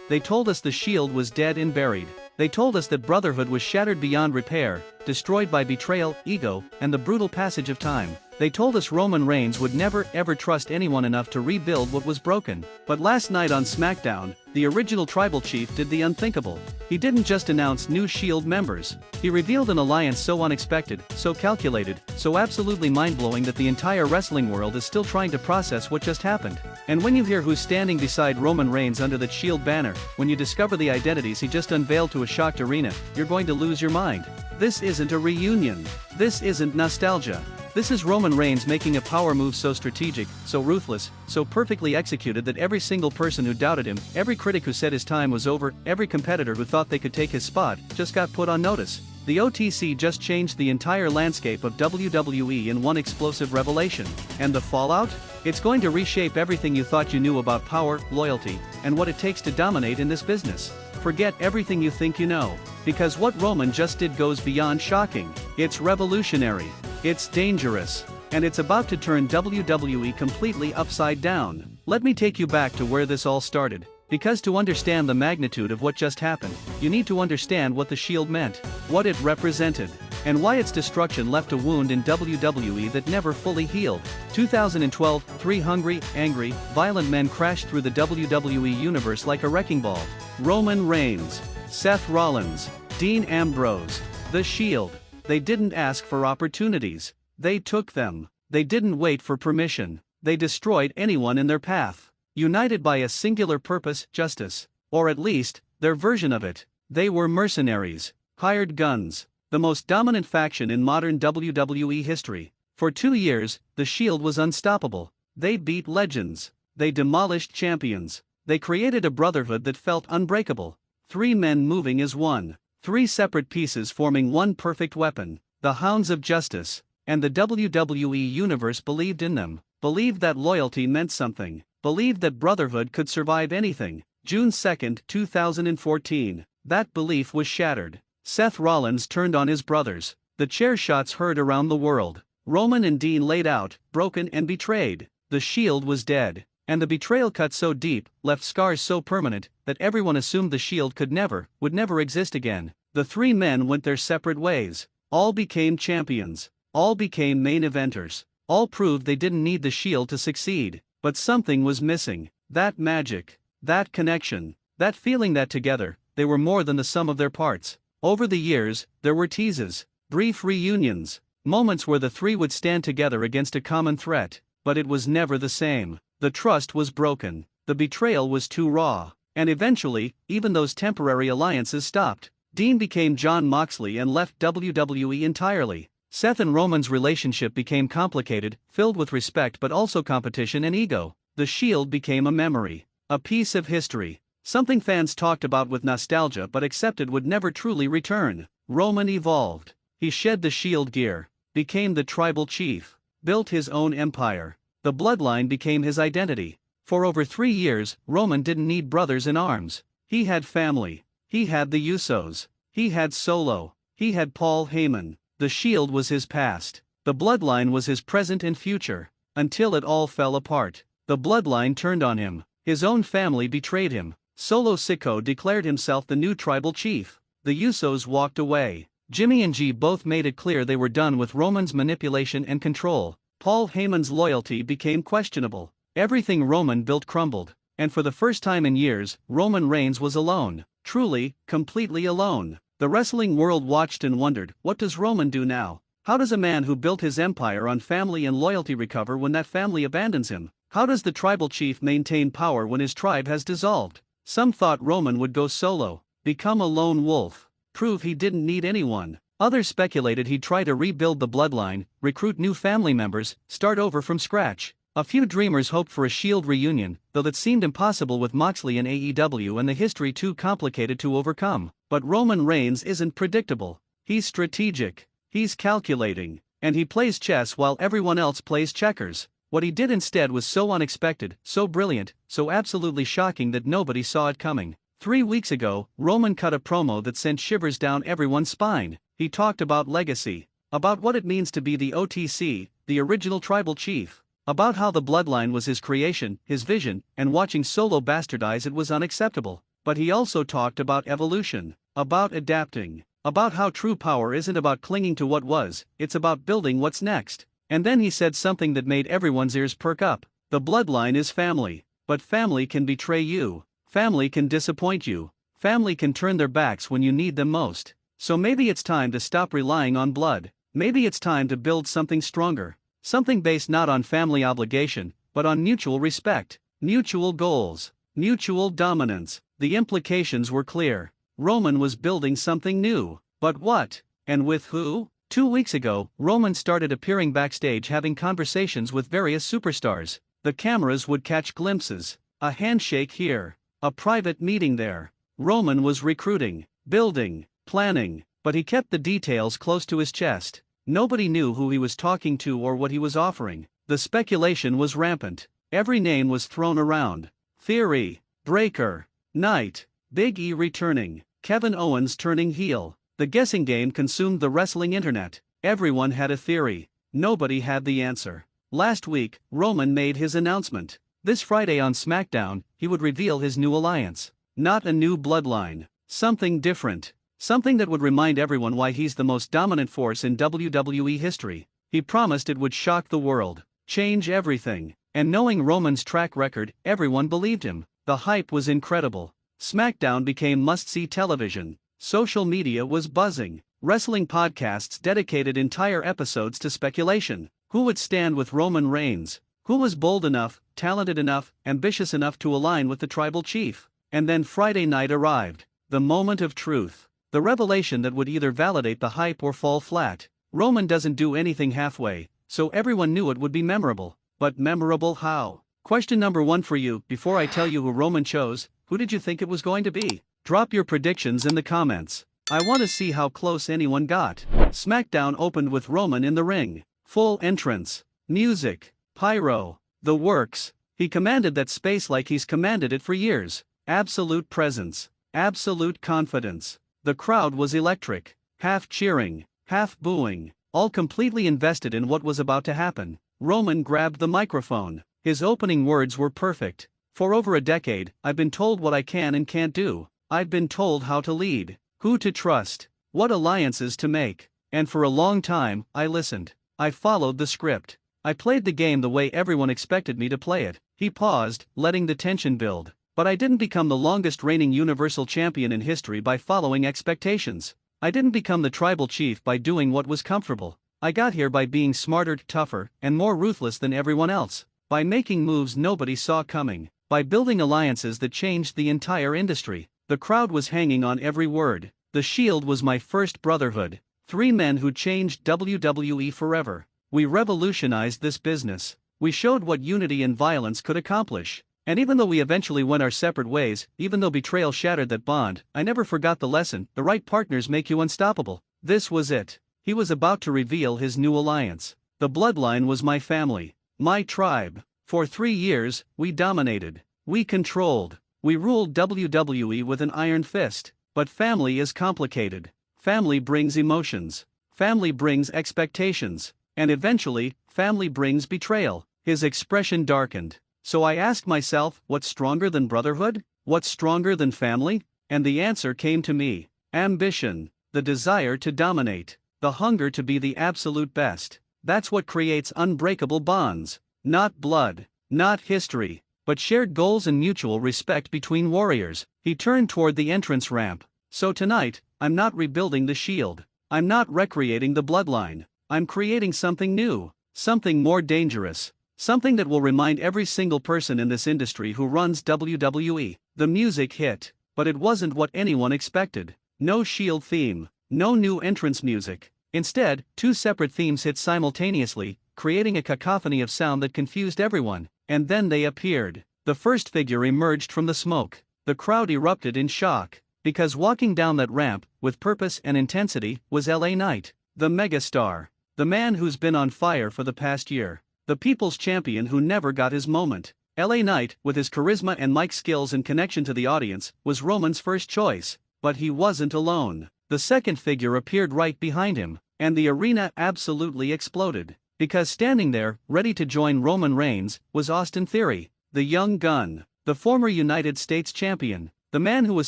They told us the Shield was dead and buried. They told us that Brotherhood was shattered beyond repair, destroyed by betrayal, ego, and the brutal passage of time. They told us Roman Reigns would never ever trust anyone enough to rebuild what was broken. But last night on SmackDown, the original tribal chief did the unthinkable. He didn't just announce new Shield members. He revealed an alliance so unexpected, so calculated, so absolutely mind-blowing that the entire wrestling world is still trying to process what just happened. And when you hear who's standing beside Roman Reigns under that Shield banner, when you discover the identities he just unveiled to a shocked arena, you're going to lose your mind. This isn't a reunion. This isn't nostalgia. This is Roman Reigns making a power move so strategic, so ruthless, so perfectly executed that every single person who doubted him, every critic who said his time was over, every competitor who thought they could take his spot, just got put on notice. The OTC just changed the entire landscape of WWE in one explosive revelation. And the fallout? It's going to reshape everything you thought you knew about power, loyalty, and what it takes to dominate in this business. Forget everything you think you know. Because what Roman just did goes beyond shocking. It's revolutionary. It's dangerous. And it's about to turn WWE completely upside down. Let me take you back to where this all started. Because to understand the magnitude of what just happened, you need to understand what the Shield meant, what it represented, and why its destruction left a wound in WWE that never fully healed. 2012, three hungry, angry, violent men crashed through the WWE universe like a wrecking ball. Roman Reigns, Seth Rollins, Dean Ambrose, the Shield. They didn't ask for opportunities. They took them. They didn't wait for permission. They destroyed anyone in their path. United by a singular purpose, justice. Or at least, their version of it. They were mercenaries. Hired guns. The most dominant faction in modern WWE history. For 2 years, the Shield was unstoppable. They beat legends. They demolished champions. They created a brotherhood that felt unbreakable. 3 men moving as one. 3 separate pieces forming one perfect weapon. The Hounds of Justice. And the WWE Universe believed in them. Believed that loyalty meant something. Believed that brotherhood could survive anything. June 2, 2014. That belief was shattered. Seth Rollins turned on his brothers. The chair shots heard around the world. Roman and Dean laid out, broken and betrayed. The Shield was dead. And the betrayal cut so deep, left scars so permanent, that everyone assumed the Shield would never exist again. The 3 men went their separate ways. All became champions. All became main eventers. All proved they didn't need the Shield to succeed. But something was missing. That magic. That connection. That feeling that together, they were more than the sum of their parts. Over the years, there were teases. Brief reunions. Moments where the 3 would stand together against a common threat. But it was never the same. The trust was broken. The betrayal was too raw. And eventually, even those temporary alliances stopped. Dean became Jon Moxley and left WWE entirely. Seth and Roman's relationship became complicated, filled with respect but also competition and ego. The Shield became a memory. A piece of history. Something fans talked about with nostalgia but accepted would never truly return. Roman evolved. He shed the Shield gear. Became the tribal chief. Built his own empire. The bloodline became his identity. For over 3 years, Roman didn't need brothers in arms. He had family. He had the Usos. He had Solo. He had Paul Heyman. The Shield was his past. The bloodline was his present and future. Until it all fell apart. The bloodline turned on him. His own family betrayed him. Solo Sikoa declared himself the new tribal chief. The Usos walked away. Jimmy and Jey both made it clear they were done with Roman's manipulation and control. Paul Heyman's loyalty became questionable. Everything Roman built crumbled. And for the first time in years, Roman Reigns was alone. Truly, completely alone. The wrestling world watched and wondered, what does Roman do now? How does a man who built his empire on family and loyalty recover when that family abandons him? How does the tribal chief maintain power when his tribe has dissolved? Some thought Roman would go solo, become a lone wolf, prove he didn't need anyone. Others speculated he'd try to rebuild the bloodline, recruit new family members, start over from scratch. A few dreamers hoped for a Shield reunion, though that seemed impossible with Moxley and AEW and the history too complicated to overcome. But Roman Reigns isn't predictable. He's strategic. He's calculating. And he plays chess while everyone else plays checkers. What he did instead was so unexpected, so brilliant, so absolutely shocking that nobody saw it coming. 3 weeks ago, Roman cut a promo that sent shivers down everyone's spine. He talked about legacy. About what it means to be the OTC, the original tribal chief. About how the bloodline was his creation, his vision, and watching Solo bastardize it was unacceptable. but he also talked about evolution, about adapting, about how true power isn't about clinging to what was, it's about building what's next. And then he said something that made everyone's ears perk up. The bloodline is family, but family can betray you, family can disappoint you, family can turn their backs when you need them most. So maybe it's time to stop relying on blood, maybe it's time to build something stronger, something based not on family obligation, but on mutual respect, mutual goals, mutual dominance. The implications were clear. Roman was building something new, but what? And with who? 2 weeks ago, Roman started appearing backstage having conversations with various superstars. The cameras would catch glimpses, a handshake here, a private meeting there. Roman was recruiting, building, planning, but he kept the details close to his chest. Nobody knew who he was talking to or what he was offering. The speculation was rampant. Every name was thrown around. Theory, Breaker, Knight, Big E returning, Kevin Owens turning heel. The guessing game consumed the wrestling internet. Everyone had a theory. Nobody had the answer. Last week, Roman made his announcement. This Friday on SmackDown, he would reveal his new alliance. Not a new bloodline. Something different. Something that would remind everyone why he's the most dominant force in WWE history. He promised it would shock the world, change everything. And knowing Roman's track record, everyone believed him. The hype was incredible. SmackDown became must-see television. Social media was buzzing. Wrestling podcasts dedicated entire episodes to speculation. Who would stand with Roman Reigns? Who was bold enough, talented enough, ambitious enough to align with the tribal chief? And then Friday night arrived. The moment of truth. The revelation that would either validate the hype or fall flat. Roman doesn't do anything halfway, so everyone knew it would be memorable. But memorable how? Question number 1 for you: before I tell you who Roman chose, who did you think it was going to be? Drop your predictions in the comments. I want to see how close anyone got. SmackDown opened with Roman in the ring. Full entrance, music, pyro, the works. He commanded that space like he's commanded it for years. Absolute presence, absolute confidence. The crowd was electric, half cheering, half booing, all completely invested in what was about to happen. Roman grabbed the microphone. His opening words were perfect. For over a decade, I've been told what I can and can't do. I've been told how to lead, who to trust, what alliances to make. And for a long time, I listened. I followed the script. I played the game the way everyone expected me to play it. He paused, letting the tension build. But I didn't become the longest reigning Universal Champion in history by following expectations. I didn't become the tribal chief by doing what was comfortable. I got here by being smarter, tougher, and more ruthless than everyone else. By making moves nobody saw coming. By building alliances that changed the entire industry. The crowd was hanging on every word. The Shield was my first brotherhood. 3 men who changed WWE forever. We revolutionized this business. We showed what unity and violence could accomplish. And even though we eventually went our separate ways, even though betrayal shattered that bond, I never forgot the lesson: the right partners make you unstoppable. This was it. He was about to reveal his new alliance. The bloodline was my family, my tribe. For 3 years, we dominated. We controlled. We ruled WWE with an iron fist. But family is complicated. Family brings emotions. Family brings expectations. And eventually, family brings betrayal. His expression darkened. So I asked myself, what's stronger than brotherhood? What's stronger than family? And the answer came to me. Ambition. The desire to dominate. The hunger to be the absolute best. That's what creates unbreakable bonds. Not blood. Not history. But shared goals and mutual respect between warriors. He turned toward the entrance ramp. So tonight, I'm not rebuilding the Shield. I'm not recreating the bloodline. I'm creating something new. Something more dangerous. Something that will remind every single person in this industry who runs WWE. The music hit, but it wasn't what anyone expected. No Shield theme, no new entrance music. Instead, 2 separate themes hit simultaneously, creating a cacophony of sound that confused everyone. And then they appeared. The first figure emerged from the smoke. The crowd erupted in shock. Because walking down that ramp, with purpose and intensity, was LA Knight. The megastar. The man who's been on fire for the past year. The people's champion who never got his moment. LA Knight, with his charisma and mic skills and connection to the audience, was Roman's first choice. But he wasn't alone. The second figure appeared right behind him, and the arena absolutely exploded. Because standing there, ready to join Roman Reigns, was Austin Theory, the young gun, the former United States champion. The man who was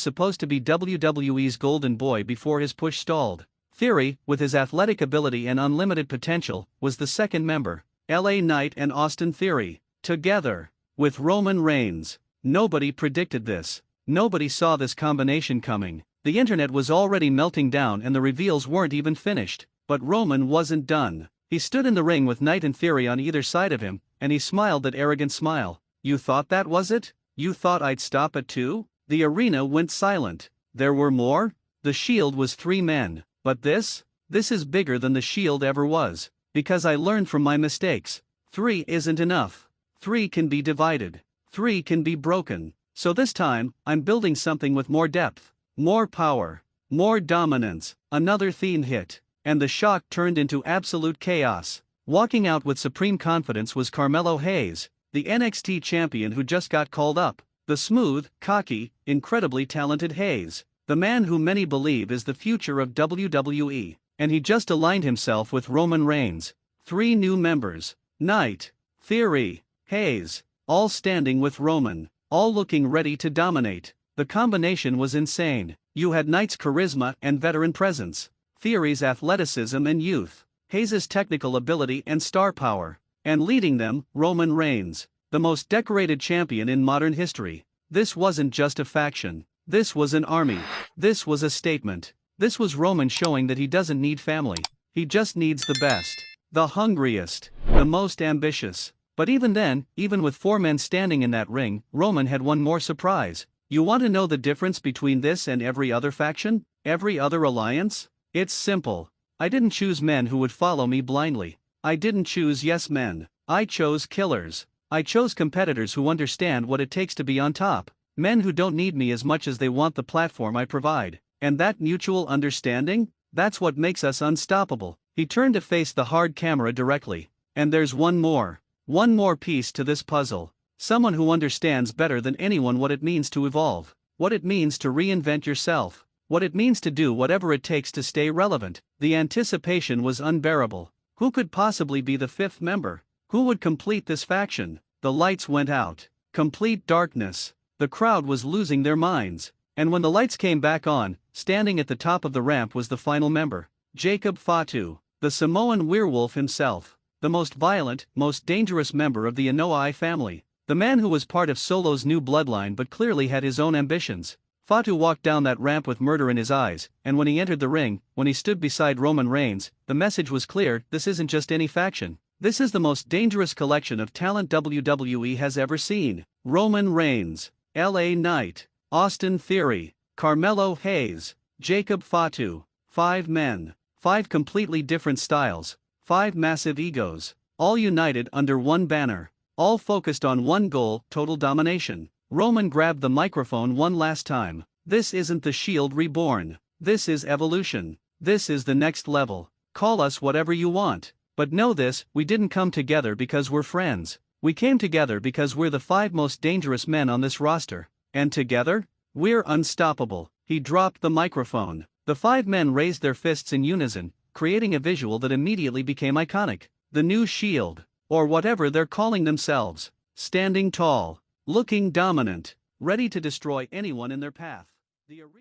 supposed to be WWE's golden boy before his push stalled. Theory, with his athletic ability and unlimited potential, was the second member. LA Knight and Austin Theory, together, with Roman Reigns. Nobody predicted this. Nobody saw this combination coming. The internet was already melting down and the reveals weren't even finished. But Roman wasn't done. He stood in the ring with Knight and Theory on either side of him, and he smiled that arrogant smile. "You thought that was it? You thought I'd stop at 2? The arena went silent. There were more? The Shield was 3 men. But this is bigger than the Shield ever was. Because I learned from my mistakes. 3 isn't enough. 3 can be divided. 3 can be broken. So this time, I'm building something with more depth, more power, more dominance." Another theme hit. And the shock turned into absolute chaos. Walking out with supreme confidence was Carmelo Hayes, the NXT champion who just got called up. The smooth, cocky, incredibly talented Hayes. The man who many believe is the future of WWE. And he just aligned himself with Roman Reigns. 3 new members. Knight, Theory, Hayes. All standing with Roman. All looking ready to dominate. The combination was insane. You had Knight's charisma and veteran presence. Theory's athleticism and youth, Hayes' technical ability and star power, and leading them, Roman Reigns, the most decorated champion in modern history. This wasn't just a faction. This was an army. This was a statement. This was Roman showing that he doesn't need family. He just needs the best, the hungriest, the most ambitious. But even then, even with 4 men standing in that ring, Roman had one more surprise. You want to know the difference between this and every other faction? Every other alliance? It's simple. I didn't choose men who would follow me blindly. I didn't choose yes men. I chose killers. I chose competitors who understand what it takes to be on top. Men who don't need me as much as they want the platform I provide. And that mutual understanding? That's what makes us unstoppable. He turned to face the hard camera directly. And there's one more piece to this puzzle. Someone who understands better than anyone what it means to evolve. What it means to reinvent yourself. What it means to do whatever it takes to stay relevant. The anticipation was unbearable. Who could possibly be the 5th member? Who would complete this faction? The lights went out. Complete darkness. The crowd was losing their minds. And when the lights came back on, standing at the top of the ramp was the final member. Jacob Fatu, the Samoan werewolf himself. The most violent, most dangerous member of the Anoa'i family. The man who was part of Solo's new bloodline but clearly had his own ambitions. Fatu walked down that ramp with murder in his eyes, and when he entered the ring, when he stood beside Roman Reigns, the message was clear: this isn't just any faction. This is the most dangerous collection of talent WWE has ever seen. Roman Reigns, LA Knight, Austin Theory, Carmelo Hayes, Jacob Fatu. 5 men. 5 completely different styles. 5 massive egos. All united under one banner. All focused on one goal: total domination. Roman grabbed the microphone one last time. This isn't the Shield reborn. This is evolution. This is the next level. Call us whatever you want. But know this, we didn't come together because we're friends. We came together because we're the 5 most dangerous men on this roster. And together, we're unstoppable. He dropped the microphone. The 5 men raised their fists in unison, creating a visual that immediately became iconic. The new Shield, or whatever they're calling themselves. Standing tall. Looking dominant, ready to destroy anyone in their path. The arena